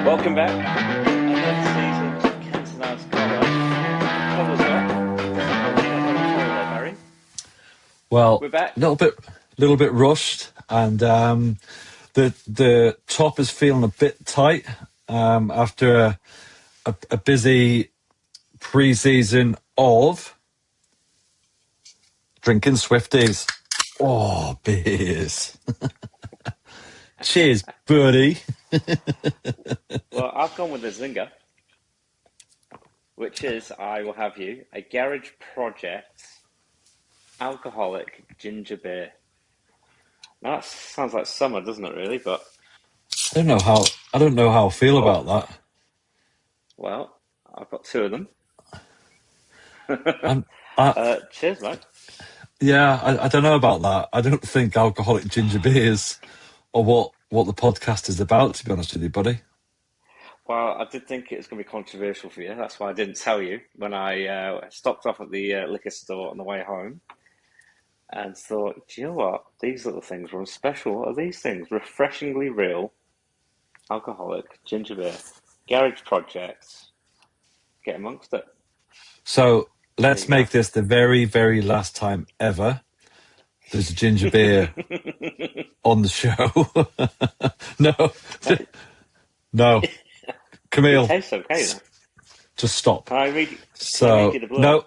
Welcome back. Another season of Cantona's Colours up. Barry. Well, We're back. a little bit rushed, and the top is feeling a bit tight after a busy pre-season of drinking Swifties. Oh, beers! Cheers, buddy. Well, I've gone with the Zinger, which is, I will have you, a Garage Project alcoholic ginger beer. Now, that sounds like summer, doesn't it, really? But, I don't know how I feel oh, about that. well, I've got two of them. I'm, I, Cheers, mate. yeah, I don't know about that. I don't think alcoholic ginger beers are what the podcast is about. To be honest with you, buddy. Well, I did think it was going to be controversial for you. That's why I didn't tell you when I stopped off at the liquor store on the way home and thought, do you know what? These little things are on special. What are these things? Refreshingly real, alcoholic, ginger beer, garage projects. Get amongst it. So There let's you go. make this the very, very last time ever there's a ginger beer on the show. No, no, It Kameel, tastes okay though. just stop. Can I read you So the blurb? no,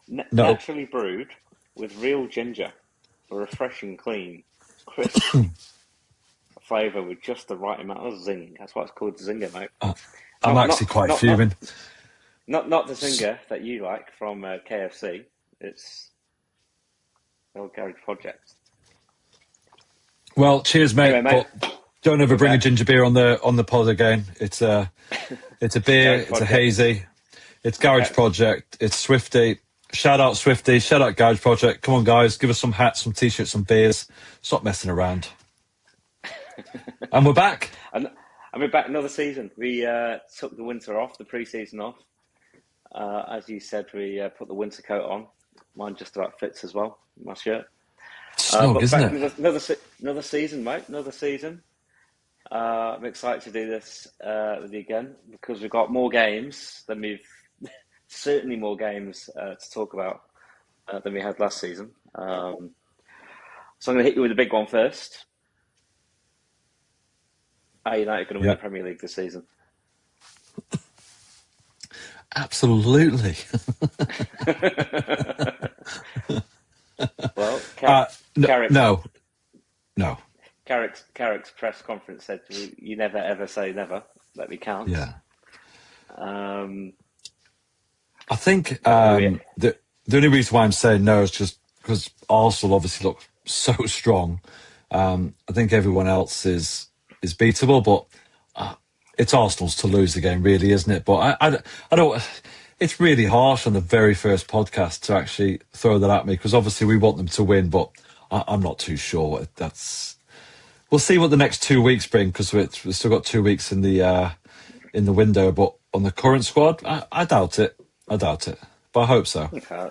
no. Naturally brewed with real ginger, a refreshing, clean, crisp flavour with just the right amount of zing. That's why it's called Zinger, mate. uh, I'm Not actually not quite not not fuming. not the Zinger that you like from KFC. It's the old garage project. Well, cheers, Anyway, mate. mate, But don't ever we're bring a back. ginger beer on the pod again. It's a beer. Garage It's a project. hazy. It's Garage Okay. Project. It's Swifty. Shout out Swifty. Shout out Garage Project. Come on, guys. Give us some hats, some t-shirts, some beers. Stop messing around. And we're back. And we're back another season. We took the winter off, the pre-season off. As you said, we put the winter coat on. Mine just about fits as well, my shirt. Snug, But isn't back it? another season, mate. Another season. I'm excited to do this with you again because we've got more games than we've certainly more games to talk about than we had last season. So I'm going to hit you with the big one first. Are United going to win Yeah, the Premier League this season? absolutely. Well, No, Carrick's, no, no. Carrick's press conference said, "You never ever say never. Let me count." Yeah. Um, I think but here we the only reason why I'm saying no is just because Arsenal obviously look so strong. I think everyone else is beatable, but it's Arsenal's to lose the game, really, isn't it? But I don't. It's really harsh on the very first podcast to actually throw that at me because obviously we want them to win, but I'm not too sure. We'll see what the next 2 weeks bring because we've still got 2 weeks in the window. But on the current squad, I doubt it. I doubt it, but I hope so. okay.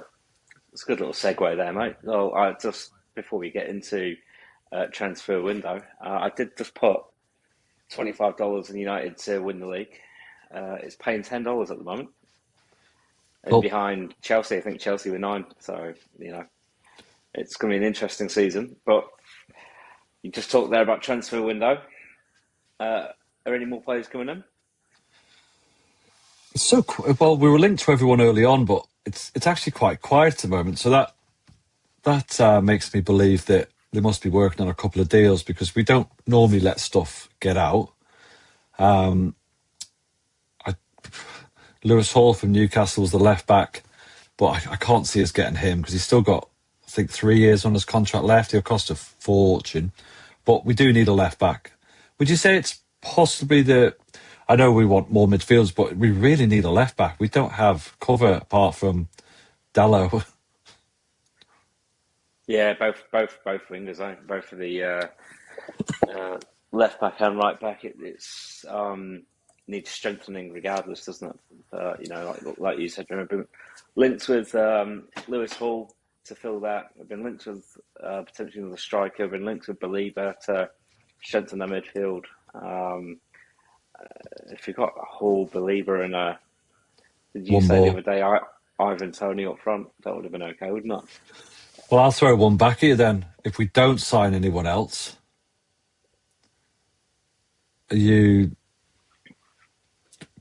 It's a good little segue there, mate. Well, I just before we get into transfer window, I did just put $25 in United to win the league. It's paying $10 at the moment, and Well, behind Chelsea, I think Chelsea were 9. So it's going to be an interesting season. But you just talked there about transfer window. Are any more players coming in? it's so well. We were linked to everyone early on, but it's actually quite quiet at the moment. So that makes me believe that they must be working on a couple of deals because we don't normally let stuff get out. I, Lewis Hall from Newcastle was the left back, but I can't see us getting him because he's still got, I think, 3 years on his contract left. He'll cost a fortune, but we do need a left back. Would you say it's possibly the? I know we want more midfielders, but we really need a left back. We don't have cover apart from Dallo. Yeah, both wingers, both of the left back and right back. It's needs strengthening regardless, doesn't it? Like you said, remember linked with Lewis Hall to fill that. We've been linked with potentially another striker. We've been linked with Belieber to strengthen the midfield. if you got a whole believer in a, did you One say the more. other day, Ivan Tony up front, that would have been okay, wouldn't it? Well, I'll throw one back at you then. If we don't sign anyone else, are you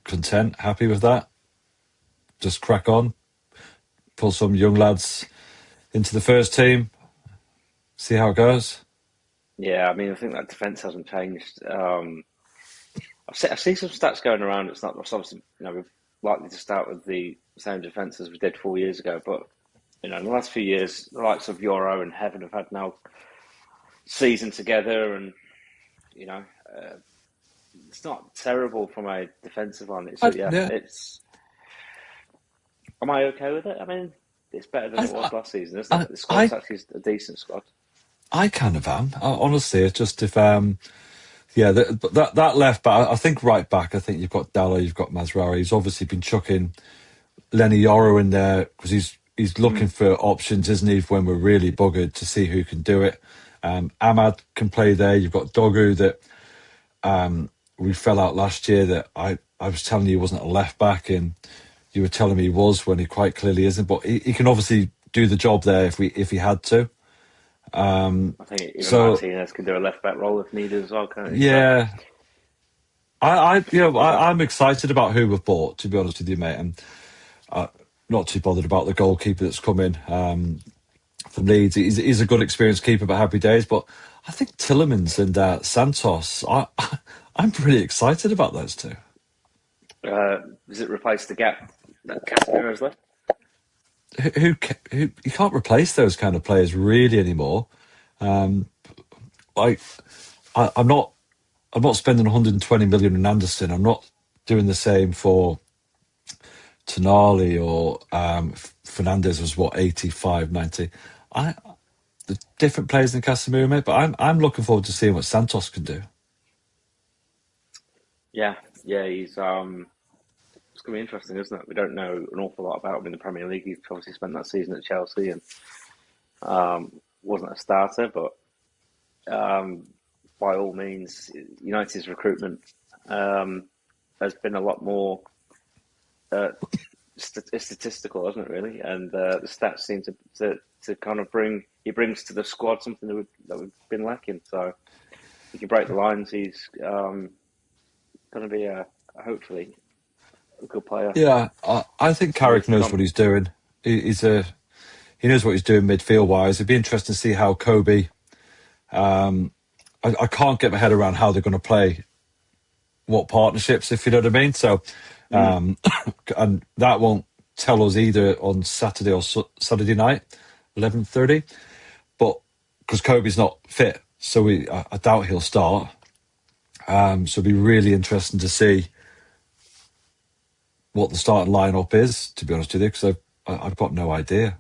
content, happy with that? Just crack on, pull some young lads into the first team, see how it goes. Yeah, I mean, I think that defence hasn't changed. I've seen some stats going around. It's obviously, we're likely to start with the same defence as we did 4 years ago, but in the last few years, the likes of Euro and Heaven have had now season together, and you know, uh, it's not terrible from a defensive line. It's yeah, Yeah, it's. Am I okay with it? I mean, it's better than it was I, last season, isn't I, it? The squad's I, actually a decent squad. I kind of am. Honestly, it's just if yeah, that left back. I think right back. I think you've got Dalla, you've got Mazraoui. He's obviously been chucking Lenny Yoro in there because he's looking for options, isn't he? When we're really buggered to see who can do it. Ahmad can play there. You've got Dogu that we fell out last year. That I was telling you he wasn't a left back, and you were telling me he was when he quite clearly isn't. But he can obviously do the job there if he had to. I think even So Martinez can do a left back role if needed as well, can't he? So yeah, I'm excited about who we've bought. To be honest with you, mate, and not too bothered about the goalkeeper that's come in from Leeds. He's a good experienced keeper, but happy days. But I think Tillemans and Santos, I'm pretty excited about those two. does it replace the gap that Casemiro has left? Who you can't replace those kind of players really anymore. Like I'm not spending 120 million on Anderson. I'm not doing the same for Tonali or Fernandez was what 85, 90. The different players than Casemiro, mate. But I'm looking forward to seeing what Santos can do. Yeah, yeah, he's it's going to be interesting, isn't it? We don't know an awful lot about him in the Premier League. He's obviously spent that season at Chelsea and wasn't a starter, but by all means, United's recruitment has been a lot more uh, statistical, hasn't it? Really, and the stats seem to kind of brings to the squad something that we've been lacking. So he can break the lines. He's going to be hopefully a good player Yeah, I think for years Carrick to knows come. what he's doing. He knows what he's doing midfield wise. It'd be interesting to see how Kobe. I can't get my head around how they're going to play what partnerships, if you know what I mean. So, Mm. and that won't tell us either on Saturday or Saturday night, 11:30. But because Kobe's not fit, so I doubt he'll start. So it'll be really interesting to see what the starting lineup is. To be honest with you, because I've got no idea.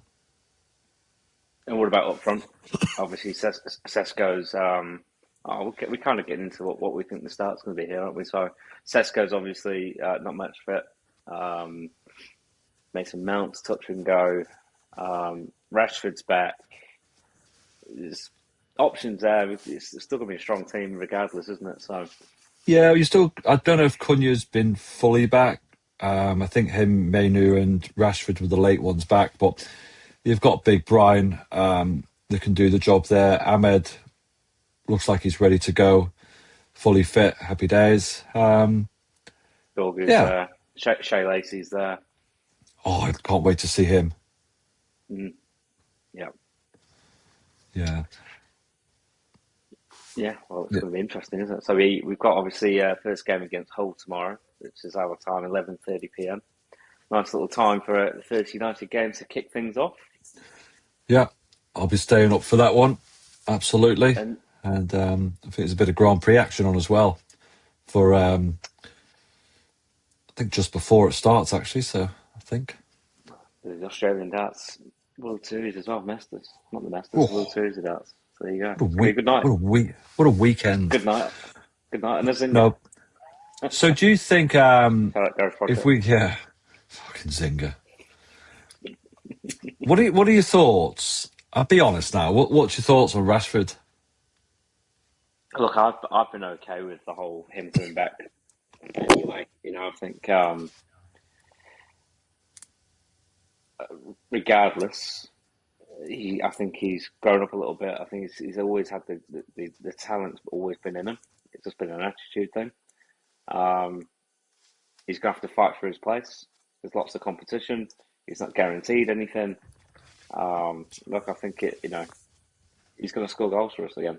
And what about up front? Obviously, Sesko's. We kind of get into what we think the start's going to be here, aren't we? So Sesko's obviously not much fit. Um, Mason Mount's touch and go. Rashford's back. There's options there. It's still going to be a strong team regardless, isn't it? So Yeah, you still. I don't know if Cunha's been fully back. I think him, Mainu, and Rashford were the late ones back, but you've got Big Brian that can do the job there. Ahmed looks like he's ready to go, fully fit. Happy days. Dorgu's Yeah. there. Shea Lacey's there. Oh, I can't wait to see him. Mm, yeah. Yeah. Yeah, well, it's Yeah. going to be interesting, isn't it? So we've got obviously first game against Hull tomorrow, which is our time, 11:30 p.m. Nice little time for the first United game to kick things off. Yeah. I'll be staying up for that one. Absolutely. And And I think there's a bit of Grand Prix action on as well for, I think just before it starts, actually. So I think. the Australian darts World Series as well, Masters, not the Masters, the World Oh, Series of darts. So there you go. what a It's gonna be a week! good night. What a weekend! Good night. Good night, and a zinger. No. So do you think How that goes, if Roger. we fucking zinger? What are your thoughts? I'll be honest now. What's your thoughts on Rashford? Look, I've been okay with the whole him coming back anyway. I think regardless, I think he's grown up a little bit. I think he's always had the talent's always been in him. It's just been an attitude thing. Um, he's going to have to fight for his place. There's lots of competition. He's not guaranteed anything. Look, I think he's going to score goals for us again.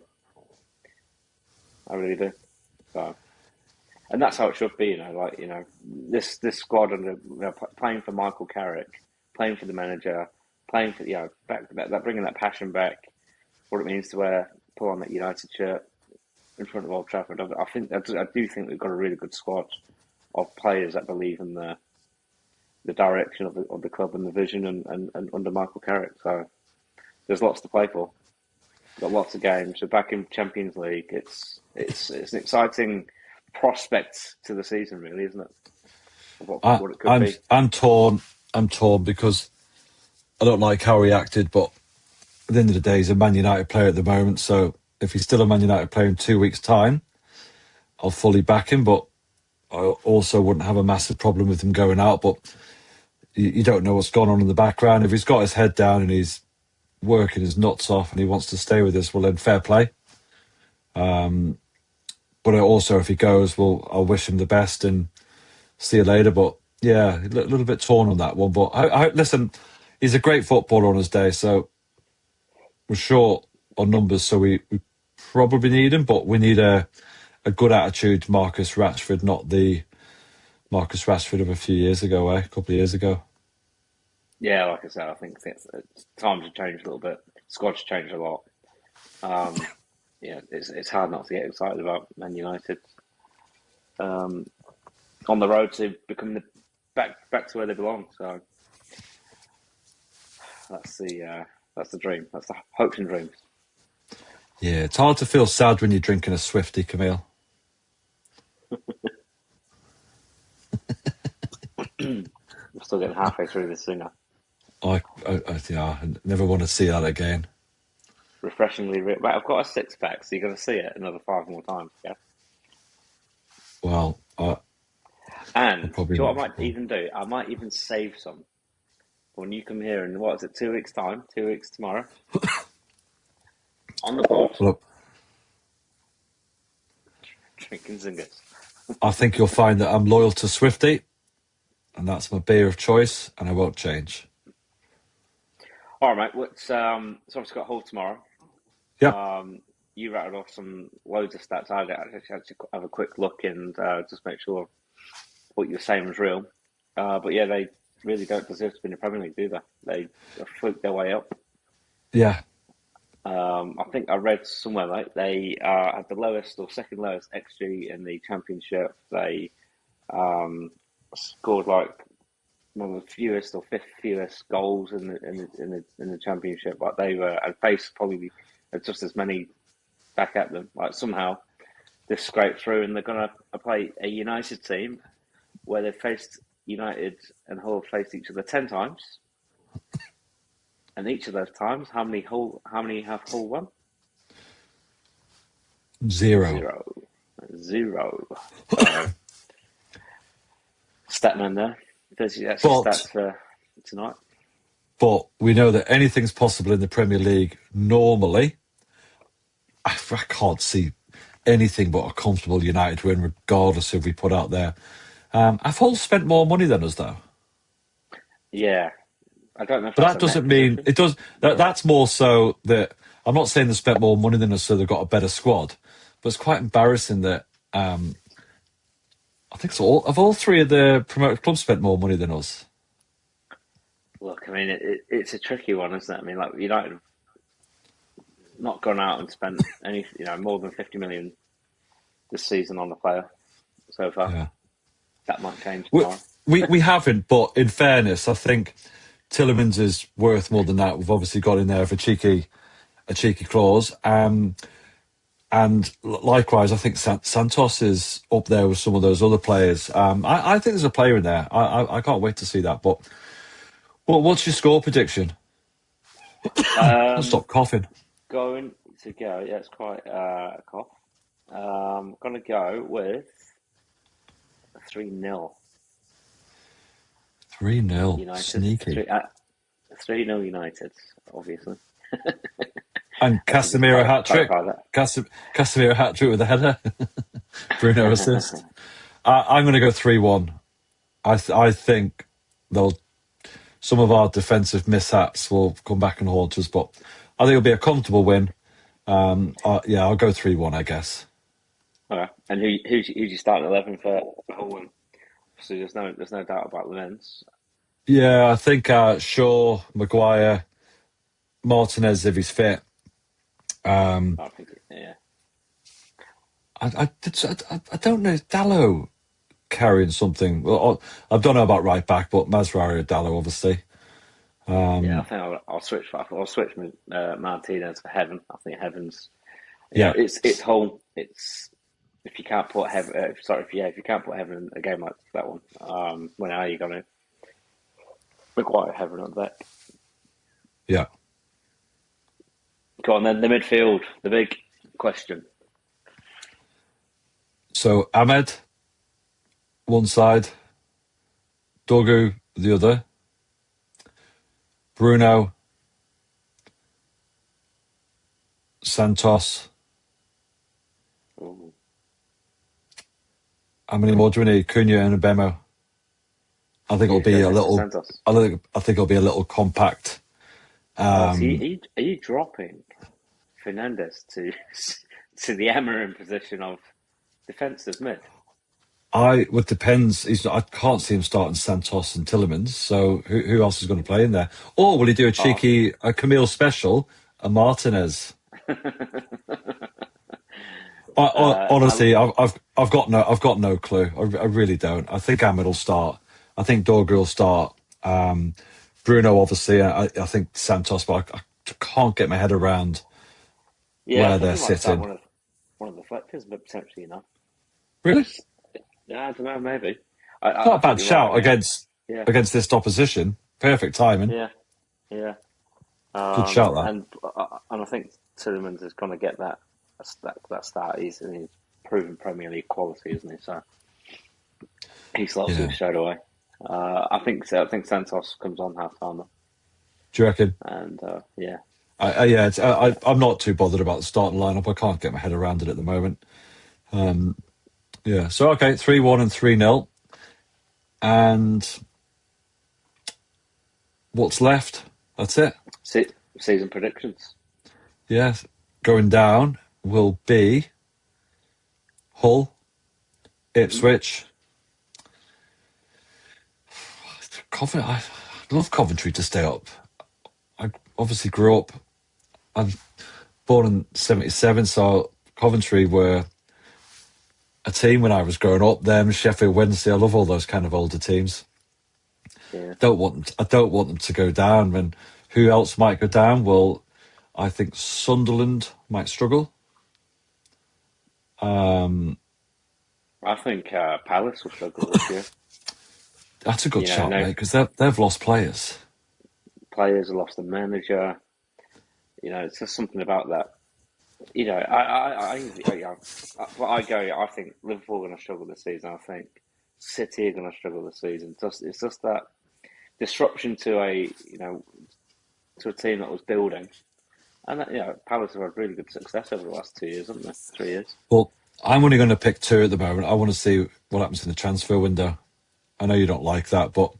I really do. So, and that's how it should be. This squad under playing for Michael Carrick, playing for the manager, playing for that bringing that passion back. What it means to pull on that United shirt in front of Old Trafford. I do think we've got a really good squad of players that believe in the direction of the club and the vision and under Michael Carrick. So there's lots to play for. Got lots of games. We're back in Champions League. It's an exciting prospect to the season, really, isn't it? What it could be. I'm torn. I'm torn because I don't like how he acted, but at the end of the day, he's a Man United player at the moment. So if he's still a Man United player in 2 weeks' time, I'll fully back him. But I also wouldn't have a massive problem with him going out. But you don't know what's going on in the background. If he's got his head down and he's working his nuts off and he wants to stay with us, well, then fair play. But also, if he goes, well, I'll wish him the best and see you later. But yeah, a little bit torn on that one. But listen, he's a great footballer on his day. So we're short on numbers, so we probably need him. But we need a good attitude, Marcus Rashford, not the Marcus Rashford of a few years ago, a couple of years ago. Yeah, like I said, I think times have changed a little bit. Squad's changed a lot. It's hard not to get excited about Man United on the road to become back to where they belong. So that's the dream. That's the hopes and dreams. Yeah, it's hard to feel sad when you're drinking a Swifty, Kameel. We're still getting halfway through this singer. I never want to see that again. Refreshingly rich. Right, I've got a 6-pack, so you're going to see it another 5 more times. Yeah. Well, And do probably you know not. what I might even do? I might even save some when you come here in, what is it, 2 weeks' time? 2 weeks tomorrow. On the pod, Look, drinking zingers. I think you'll find that I'm loyal to Swifty, and that's my beer of choice, and I won't change. All right, mate. So obviously got Hull tomorrow. Yep. You rattled off some loads of stats. I actually had to have a quick look and just make sure what you were saying was real. But yeah, they really don't deserve to be in the Premier League, do they? They fluked their way up. Yeah. I think I read somewhere like they had the lowest or second lowest XG in the Championship. They scored like one of the fewest or fifth fewest goals in the Championship. Like they were, and faced probably just as many back at them. Like somehow they scraped through, and they're going to play a United team where they've faced United and Hull have faced each other 10 times. And each of those times, how many have Hull won? Zero. Zero. Statman there. That's your stats for tonight. But we know that anything's possible in the Premier League normally. I can't see anything but a comfortable United win, regardless of who we put out there. Have Hull spent more money than us, though? Yeah. I don't know if But that's that a net doesn't mean position. it does. That's more so that I'm not saying they spent more money than us, so they've got a better squad. But it's quite embarrassing that I think so. Have all three of the promoted clubs spent more money than us? Look, I mean, it's a tricky one, isn't it? I mean, like United have not gone out and spent more than 50 million this season on the player so far. Yeah. That might change tomorrow. We haven't, but in fairness, I think Tillemans is worth more than that. We've obviously got in there for a cheeky clause. And likewise, I think Santos is up there with some of those other players. I think there's a player in there. I can't wait to see that. But what's your score prediction? I'll stop coughing. Going to go, yeah, it's quite a cough. Going to go with 3-0 3-0. United. Sneaky. 3-0 United, obviously. And I should just Casemiro hat trick. clarify Casemiro hat trick with a header. Bruno assist. that. I'm going to go 3-1. I think they'll some of our defensive mishaps will come back and haunt us, but I think it'll be a comfortable win. Yeah, I'll go 3-1, I guess. Okay. And who's your starting 11 for Hull? And so there's no doubt about Lemens. Yeah, I think Shaw, Maguire, Martinez if he's fit. I think yeah. I don't know. Is Dallo carrying something? Well, I don't know about right back, but Masrari or Dallo, obviously. Yeah, I think I'll switch. I'll switch Martinez for Heaven. I think Heaven's. Yeah, It's Hull. It's if you can't put Heaven. If you can't put Heaven in a game like that one, when are you going to require Heaven at the back? yeah. Go on then. The midfield, the big question. So Ahmed, one side, Dogu, the other, Bruno, Santos. Ooh. How many more do we need? Cunha and Abemo. I think it'll You be go a Mr. little. Santos. I think it'll be a little compact. Oh, so are you dropping Fernandez to the Amarin position of defensive mid? It depends. I can't see him starting Santos and Tillemans. So who else is going to play in there? Or will he do a Oh, cheeky Camille special, a Martinez? I, Honestly, I've got no clue. I really don't. I think Ahmed will start. I think Dorgu will start. Bruno, obviously. I think Santos, but I can't get my head around yeah, I where think they're he might start sitting. one of the flexions, but potentially not. Really, Just yeah, I don't know, maybe. it's not I a think bad you're right. I shout mean, yeah, against this opposition. Perfect timing. yeah, yeah. Good shout that. And I think Tillemans is going to get that start. He's proven Premier League quality, isn't he? So he slots Yeah. in straight away. I think so. I think Santos comes on half time, Do you reckon? and yeah, Yeah, I'm not too bothered about the starting lineup. I can't get my head around it at the moment. Yeah, so okay, 3-1 and 3-0. And what's left? That's it. season predictions. Yeah, going down will be Hull, Hmm. Ipswich. Coventry, I love Coventry to stay up. I obviously grew up. I'm born in '77, so Coventry were a team when I was growing up. Them, Sheffield Wednesday. I love all those kind of older teams. Yeah, I don't want them to go down. And who else might go down? Well, I think Sunderland might struggle. I think Palace will struggle this year. That's a good shout, No mate, because they've lost players. players have lost the manager. It's just something about that. I think Liverpool are going to struggle this season. I think City are going to struggle this season. It's just that disruption to a team that was building, and Palace have had really good success over the last 2 years, haven't they? 3 years. Well, I'm only going to pick two at the moment. I want to see what happens in the transfer window. I know you don't like that, but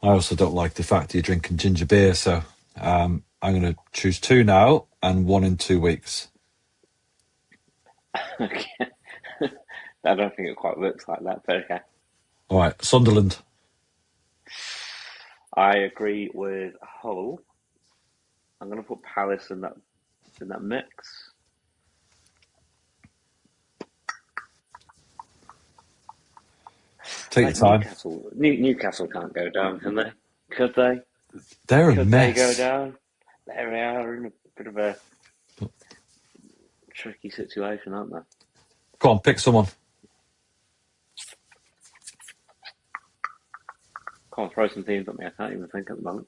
I also don't like the fact that you're drinking ginger beer. So I'm going to choose two now and one in 2 weeks. Okay. I don't think it quite works like that, but okay. All right, Sunderland. I agree with Hull. I'm going to put Palace in that mix. Take your Like time. Newcastle can't go down, can they? Could they? They're a Could they go mess. down? There we are in a bit of a tricky situation, aren't they? Go on, pick someone. Can't throw some teams at me. I can't even think at the moment.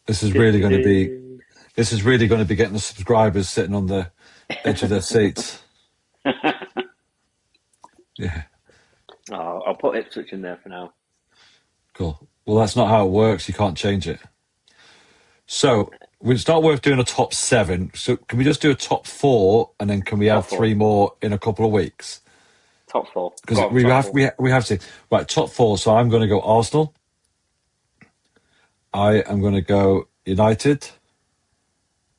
This is really going to be. This is really going to be getting the subscribers sitting on the edge of their seats. Yeah. I'll put Ipswich in there for now. Cool. Well, that's not how it works. You can't change it. So it's not worth doing a top 7. So can we just do a top 4, and then can we have Top 4. 3 more in a couple of weeks? Top 4. Because Go on, we top have 4. we have to right top 4. So I'm going to go Arsenal. I am going to go United,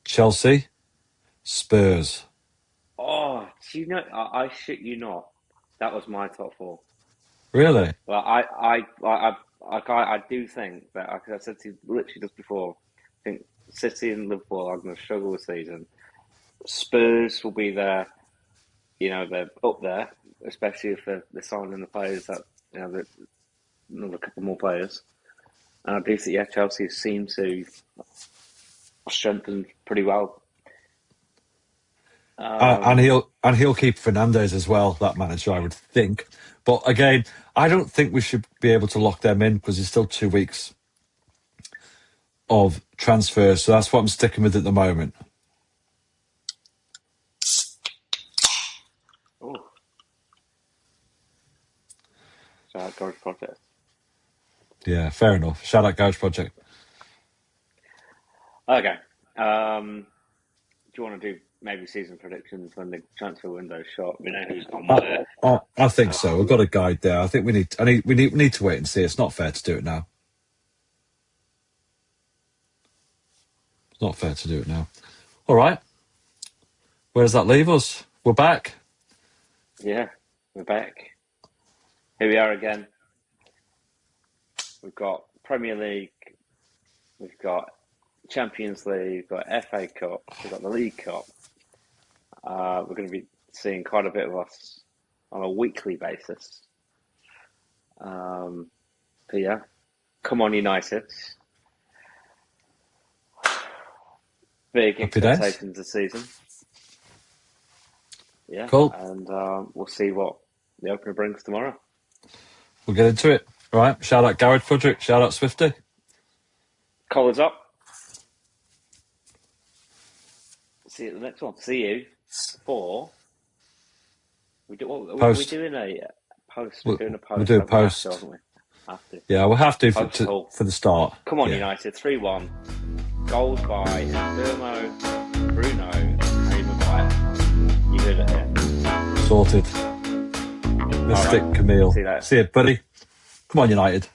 Chelsea, Spurs. Oh, do you know? I shit you not. That was my top 4. Really? Well, I do think that, like I said to you literally just before, I think City and Liverpool are going to struggle this season. Spurs will be there, they're up there, especially if they're signing the players that, another couple more players. And I do think, Chelsea seem to strengthen pretty well. And he'll keep Fernandes as well, that manager, I would think. But again, I don't think we should be able to lock them in because it's still 2 weeks of transfers. So that's what I'm sticking with at the moment. Oh, so Garage Project. Yeah, fair enough. Shout out Garage Project. Okay. Do you want to do maybe season predictions when the transfer window's shot? We know who's gone where. I think so. We've got a guide there. I think we need to wait and see. It's not fair to do it now. It's not fair to do it now. All right. Where does that leave us? We're back. Yeah, we're back. Here we are again. We've got Premier League, we've got Champions League, we've got FA Cup, we've got the League Cup. We're going to be seeing quite a bit of us on a weekly basis. But yeah, come on United. Big Happy days. expectations this season. Yeah, Cool. and we'll see what the opener brings tomorrow. We'll get into it. All right. Shout out Garage Project. Shout out Swifty. Collars up. See you at the next one. See you for. We're doing a post. We're doing a post. We'll do a post. Have to, haven't we? Have to. Yeah, we'll have to for the start. Come on, yeah. United. 3-1. Goals by Burmo, Bruno, and Harry Maguire. You heard it here. Sorted. Mystic right. Kameel. See you later. See you, buddy. Come on, United.